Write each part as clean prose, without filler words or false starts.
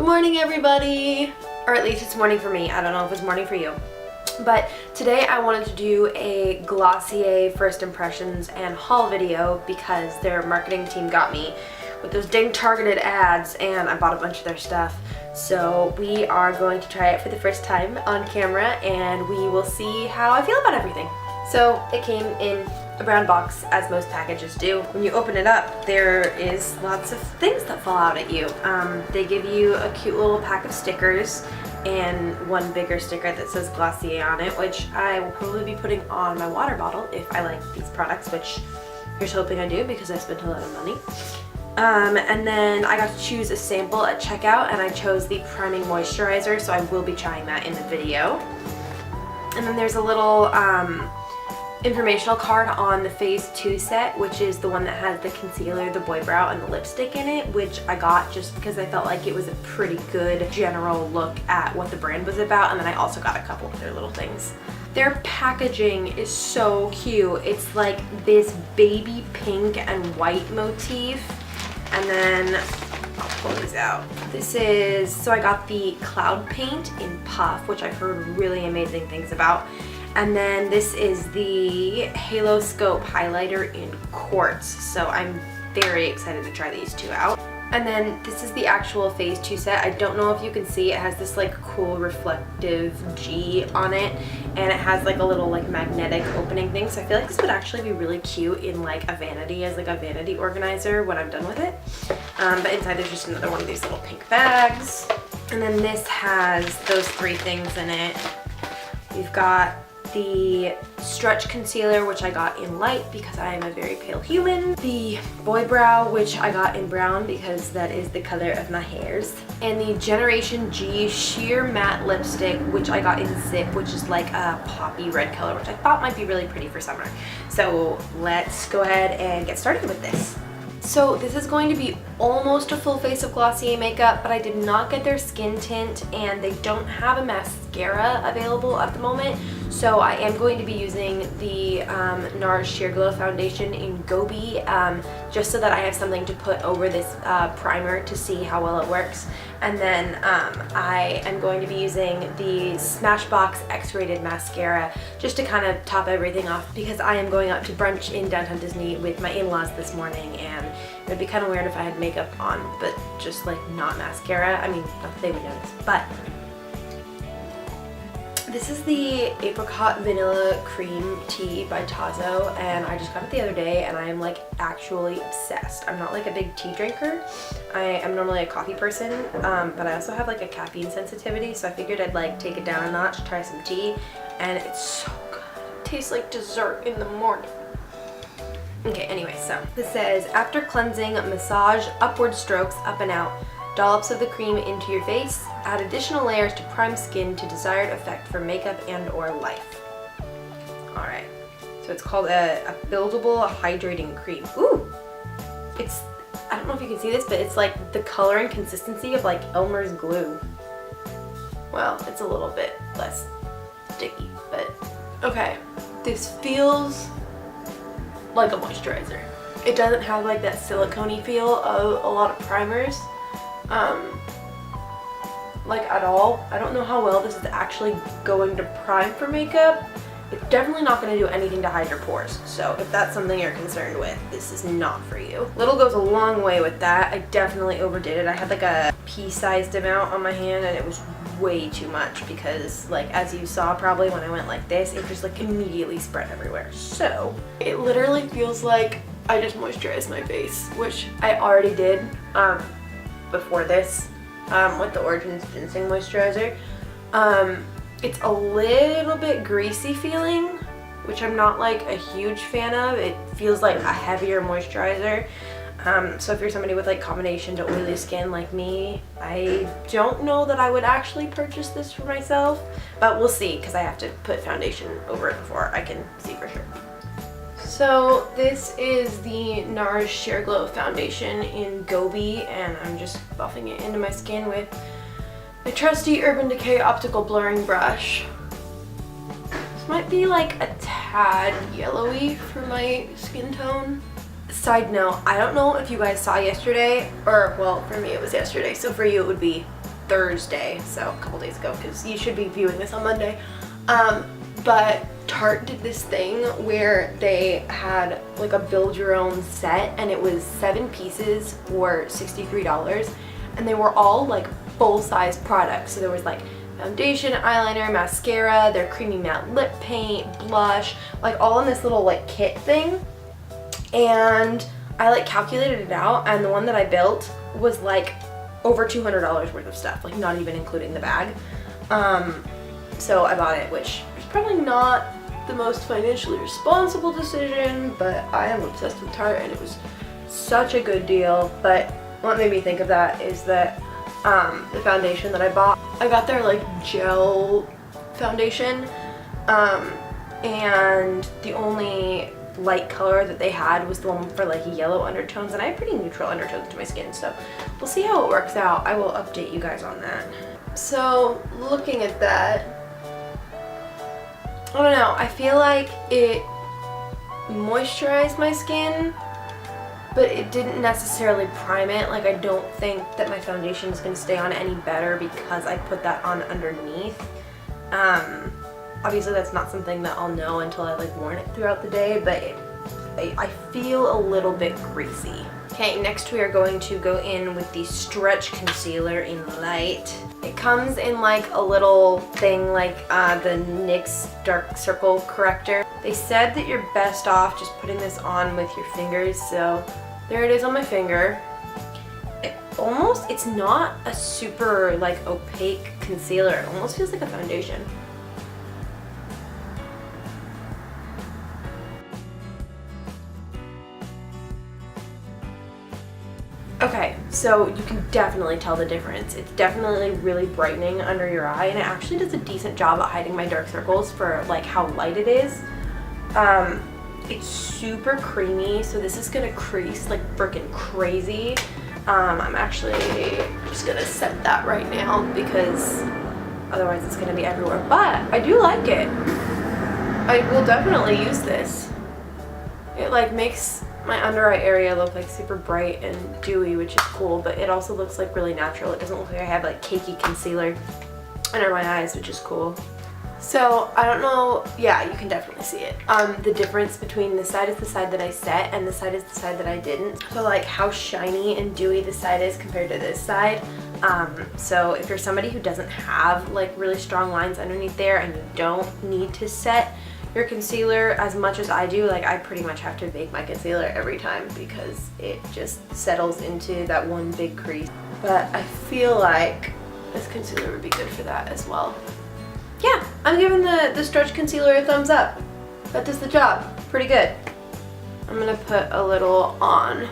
morning, everybody! Or at least it's morning for me. I don't know if it's morning for you. But today I wanted to do a Glossier first impressions and haul video because their marketing team got me with those dang targeted ads and I bought a bunch of their stuff. So we are going to try it for the first time on camera and we will see how I feel about everything. So it came in a brown box, as most packages do. When you open it up, there is lots of things that fall out at you. They give you a cute little pack of stickers and one bigger sticker that says Glossier on it, which I will probably be putting on my water bottle if I like these products, which here's hoping I do because I spent a lot of money. And then I got to choose a sample at checkout and I chose the priming moisturizer, so I will be trying that in the video. And then there's a little informational card on the phase 2 set, which is the one that has the concealer, the boy brow, and the lipstick in it, which I got just because I felt like it was a pretty good general look at what the brand was about. And then I also got a couple of their little things. Their packaging is so cute. It's like this baby pink and white motif. And then I'll pull these out. This is, so I got the cloud paint in puff, which I've heard really amazing things about. And then this is the Haloscope highlighter in Quartz. So I'm very excited to try these two out. And then this is the actual phase 2 set. I don't know if you can see, it has this like cool reflective G on it. And it has like a little like magnetic opening thing. So I feel like this would actually be really cute in like a vanity, as like a vanity organizer when I'm done with it. But inside there's just another one of these little pink bags. And then this has those 3 things in it. We've got the stretch concealer, which I got in light because I am a very pale human. The boy brow, which I got in brown because that is the color of my hairs. And the Generation G sheer matte lipstick, which I got in zip, which is like a poppy red color, which I thought might be really pretty for summer. So let's go ahead and get started with this. So this is going to be almost a full face of Glossier makeup, but I did not get their skin tint and they don't have a mascara available at the moment. So I am going to be using the Nars Sheer Glow Foundation in Gobi, just so that I have something to put over this primer to see how well it works. And then I am going to be using the Smashbox X-rated mascara just to kind of top everything off because I am going out to brunch in downtown Disney with my in-laws this morning and it would be kind of weird if I had makeup on but just like not mascara. I mean, not that they would notice, but this is the Apricot Vanilla Cream Tea by Tazo and I just got it the other day and I am like actually obsessed. I'm not like a big tea drinker. I am normally a coffee person, but I also have like a caffeine sensitivity, so I figured I'd like take it down a notch, try some tea, and it's so good. It tastes like dessert in the morning. Okay, anyway, so this says, after cleansing, massage upward strokes up and out. Dollops of the cream into your face. Add additional layers to prime skin to desired effect for makeup and or life. Alright, so it's called a buildable hydrating cream. Ooh! It's, I don't know if you can see this, but it's like the color and consistency of like Elmer's glue. Well, it's a little bit less sticky, but okay. This feels like a moisturizer. It doesn't have like that silicone-y feel of a lot of primers. Like at all. I don't know how well this is actually going to prime for makeup. It's definitely not going to do anything to hide your pores. So if that's something you're concerned with, this is not for you. Little goes a long way with that. I definitely overdid it. I had like a pea-sized amount on my hand and it was way too much because like as you saw probably when I went like this, it just like immediately spread everywhere. So it literally feels like I just moisturized my face, which I already did before this with the Origins Ginseng Moisturizer. It's a little bit greasy feeling, which I'm not like a huge fan of. It feels like a heavier moisturizer. So if you're somebody with like combination to oily skin like me, I don't know that I would actually purchase this for myself, but we'll see because I have to put foundation over it before I can see for sure. So this is the Nars Sheer Glow Foundation in Gobi and I'm just buffing it into my skin with my trusty Urban Decay optical blurring brush. This might be like a tad yellowy for my skin tone. Side note, I don't know if you guys saw yesterday, or well, for me it was yesterday, so for you it would be Thursday, so a couple days ago, because you should be viewing this on Monday. But Tarte did this thing where they had like a build your own set, and it was 7 pieces for $63, and they were all like full-size products. So there was like foundation, eyeliner, mascara, their creamy matte lip paint, blush, like all in this little like kit thing. And I like calculated it out, and the one that I built was like over $200 worth of stuff, like not even including the bag. So I bought it, which is probably not the most financially responsible decision, but I am obsessed with Tarte and it was such a good deal. But what made me think of that is that the foundation that I bought, I got their like gel foundation, and the only light color that they had was the one for like yellow undertones, and I have pretty neutral undertones to my skin, so we'll see how it works out. I will update you guys on that. So looking at that, I don't know, I feel like it moisturized my skin, but it didn't necessarily prime it. Like, I don't think that my foundation is going to stay on any better because I put that on underneath. Obviously that's not something that I'll know until I like worn it throughout the day, but I feel a little bit greasy. Okay, next we are going to go in with the Stretch Concealer in Light. It comes in like a little thing like the NYX Dark Circle Corrector. They said that you're best off just putting this on with your fingers, so there it is on my finger. It's not a super like opaque concealer. It almost feels like a foundation. Okay, so you can definitely tell the difference. It's definitely really brightening under your eye, and it actually does a decent job at hiding my dark circles for like how light it is. It's super creamy, so this is gonna crease like freaking crazy. I'm actually just gonna set that right now because otherwise it's gonna be everywhere. But I do like it. I will definitely use this. It like makes my under eye area look like super bright and dewy, which is cool, but it also looks like really natural. It doesn't look like I have like cakey concealer under my eyes, which is cool. So I don't know, yeah, you can definitely see it. The difference between this side is the side that I set and this side is the side that I didn't. So like how shiny and dewy this side is compared to this side. So if you're somebody who doesn't have like really strong lines underneath there and you don't need to set your concealer as much as I do, like I pretty much have to bake my concealer every time because it just settles into that one big crease. But I feel like this concealer would be good for that as well. Yeah, I'm giving the Stretch Concealer a thumbs up. That does the job. Pretty good. I'm gonna put a little on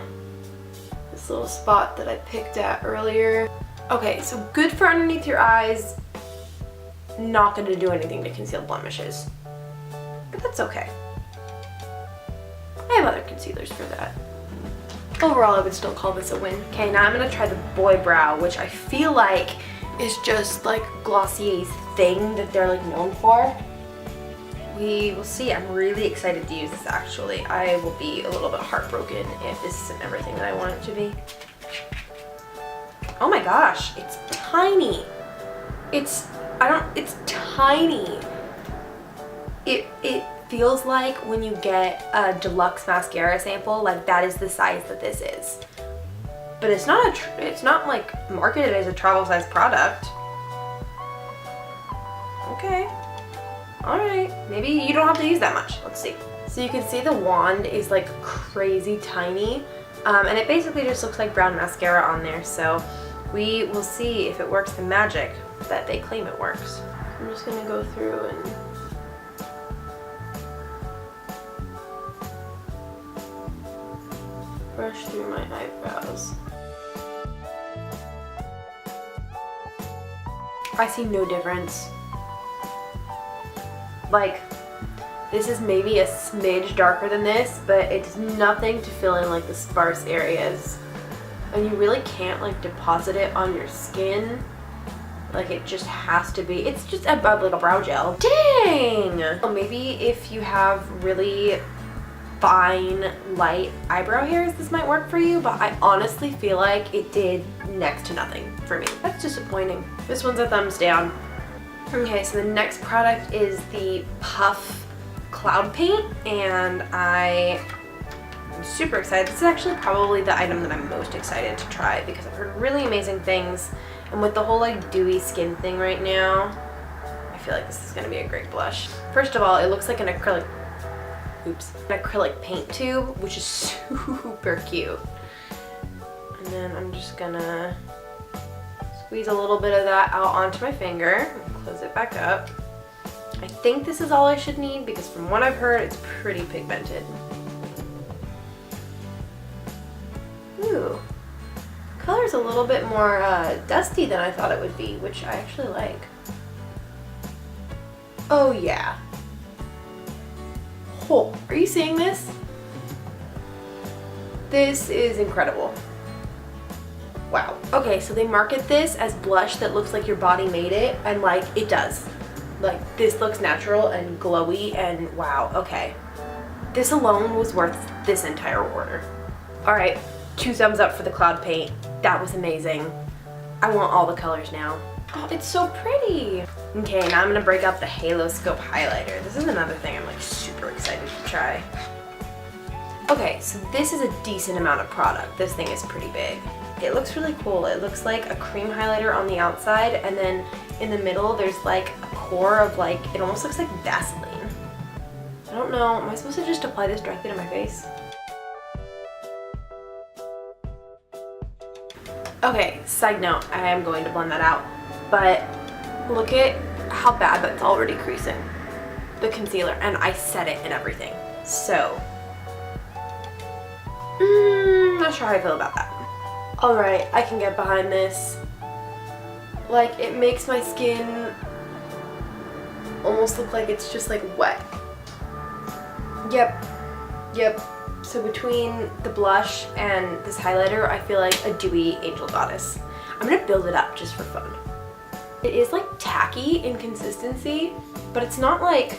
this little spot that I picked at earlier. Okay, so good for underneath your eyes. Not gonna do anything to conceal blemishes. But that's okay. I have other concealers for that. Overall, I would still call this a win. Okay, now I'm gonna try the Boy Brow, which I feel like is just like Glossier's thing that they're like known for. We will see. I'm really excited to use this actually. I will be a little bit heartbroken if this isn't everything that I want it to be. Oh my gosh, it's tiny. It's tiny. It feels like when you get a deluxe mascara sample, like that is the size that this is. But it's not like marketed as a travel size product. Okay. Alright. Maybe you don't have to use that much. Let's see. So you can see the wand is like crazy tiny. And it basically just looks like brown mascara on there. So we will see if it works the magic that they claim it works. I'm just going to go through and brush through my eyebrows. I see no difference. Like, this is maybe a smidge darker than this, but it's nothing to fill in like the sparse areas. And you really can't like deposit it on your skin. Like it just has to be, it's just above like a brow gel. Dang! Maybe if you have really fine, light eyebrow hairs, this might work for you, but I honestly feel like it did next to nothing for me. That's disappointing. This one's a thumbs down. Okay, so the next product is the Puff Cloud Paint, and I'm super excited. This is actually probably the item that I'm most excited to try because I've heard really amazing things, and with the whole like dewy skin thing right now, I feel like this is going to be a great blush. First of all, it looks like an acrylic paint tube, which is super cute. And then I'm just gonna squeeze a little bit of that out onto my finger, close it back up. I think this is all I should need because from what I've heard, it's pretty pigmented. Ooh, color's a little bit more dusty than I thought it would be, which I actually like. Oh yeah. Oh, are you seeing this? This is incredible. Wow. Okay, so they market this as blush that looks like your body made it, and like it does. Like this looks natural and glowy, and wow, okay. This alone was worth this entire order. All right, 2 thumbs up for the cloud paint. That was amazing. I want all the colors now. Oh, it's so pretty. Okay, now I'm gonna break out the Haloscope highlighter. This is another thing I'm like super excited to try. Okay, so this is a decent amount of product. This thing is pretty big. It looks really cool. It looks like a cream highlighter on the outside, and then in the middle there's like a core of like, it almost looks like Vaseline. I don't know, am I supposed to just apply this directly to my face? Okay, side note, I am going to blend that out, but look at how bad that's already creasing. The concealer, and I set it and everything. So, not sure how I feel about that. Alright, I can get behind this. Like, it makes my skin almost look like it's just like wet. Yep. So between the blush and this highlighter, I feel like a dewy angel goddess. I'm gonna build it up just for fun. It is like tacky in consistency, but it's not like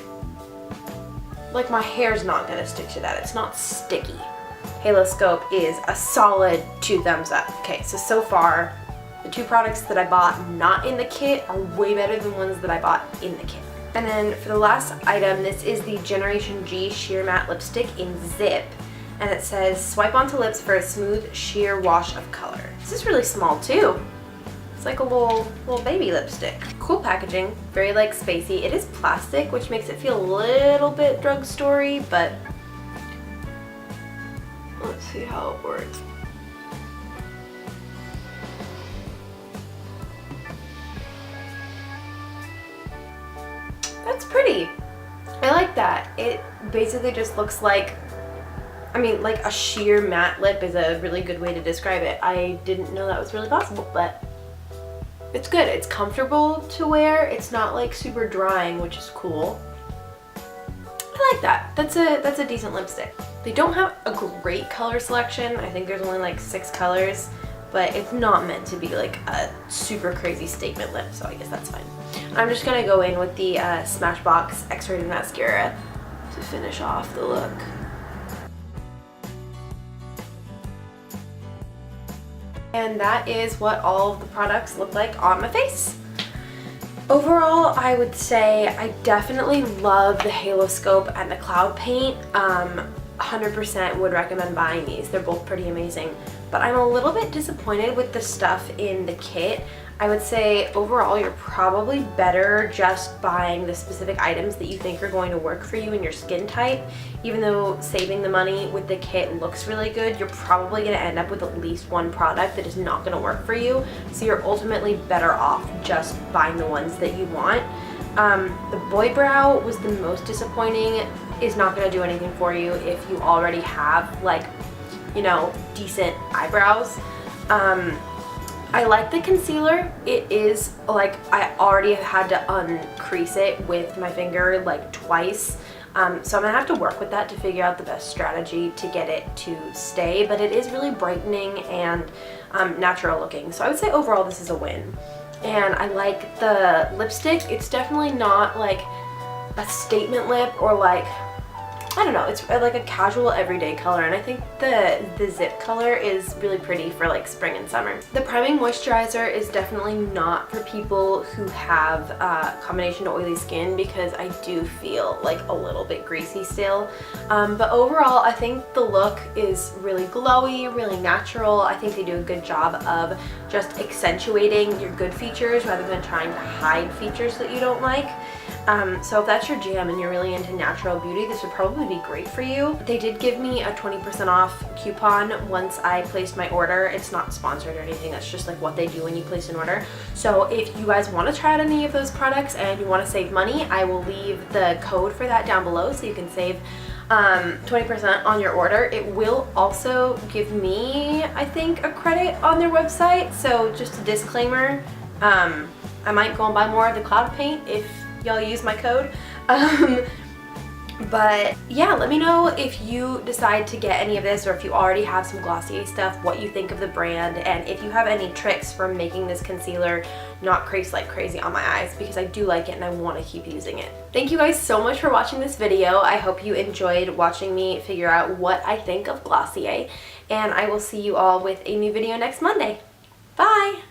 my hair's not gonna stick to that. It's not sticky. Haloscope is a solid 2 thumbs up. Okay, so far, the 2 products that I bought not in the kit are way better than ones that I bought in the kit. And then for the last item, this is the Generation G Sheer Matte Lipstick in Zip. And it says, swipe onto lips for a smooth sheer wash of color. This is really small too. It's like a little baby lipstick. Cool packaging, very like spacey. It is plastic, which makes it feel a little bit drugstory, but let's see how it works. That's pretty. I like that. It basically just looks like, I mean, like a sheer matte lip is a really good way to describe it. I didn't know that was really possible, but it's good. It's comfortable to wear. It's not like super drying, which is cool. I like that. That's a decent lipstick. They don't have a great color selection. I think there's only like 6 colors, but it's not meant to be like a super crazy statement lip, so I guess that's fine. I'm just gonna go in with the Smashbox X-Rated Mascara to finish off the look. And that is what all of the products look like on my face. Overall, I would say I definitely love the Haloscope and the Cloud Paint. 100% would recommend buying these. They're both pretty amazing. But I'm a little bit disappointed with the stuff in the kit. I would say overall you're probably better just buying the specific items that you think are going to work for you and your skin type. Even though saving the money with the kit looks really good, you're probably going to end up with at least one product that is not going to work for you. So you're ultimately better off just buying the ones that you want. The Boy Brow was the most disappointing. It's not going to do anything for you if you already have like, you know, decent eyebrows. I like the concealer. It is like, I already have had to uncrease it with my finger like twice. So I'm gonna have to work with that to figure out the best strategy to get it to stay, but it is really brightening and natural looking. So I would say overall this is a win. And I like the lipstick. It's definitely not like a statement lip or like I don't know, it's like a casual everyday color, and I think the zip color is really pretty for like spring and summer. The priming moisturizer is definitely not for people who have combination to oily skin, because I do feel like a little bit greasy still. But overall, I think the look is really glowy, really natural. I think they do a good job of just accentuating your good features rather than trying to hide features that you don't like. So if that's your jam and you're really into natural beauty, this would probably be great for you. They did give me a 20% off coupon once I placed my order. It's not sponsored or anything, that's just like what they do when you place an order. So if you guys want to try out any of those products and you want to save money, I will leave the code for that down below so you can save 20% on your order. It will also give me, I think, a credit on their website. So just a disclaimer, I might go and buy more of the cloud paint if y'all use my code. But yeah, let me know if you decide to get any of this, or if you already have some Glossier stuff, what you think of the brand, and if you have any tricks for making this concealer not crease like crazy on my eyes, because I do like it and I want to keep using it. Thank you guys so much for watching this video. I hope you enjoyed watching me figure out what I think of Glossier, and I will see you all with a new video next Monday. Bye!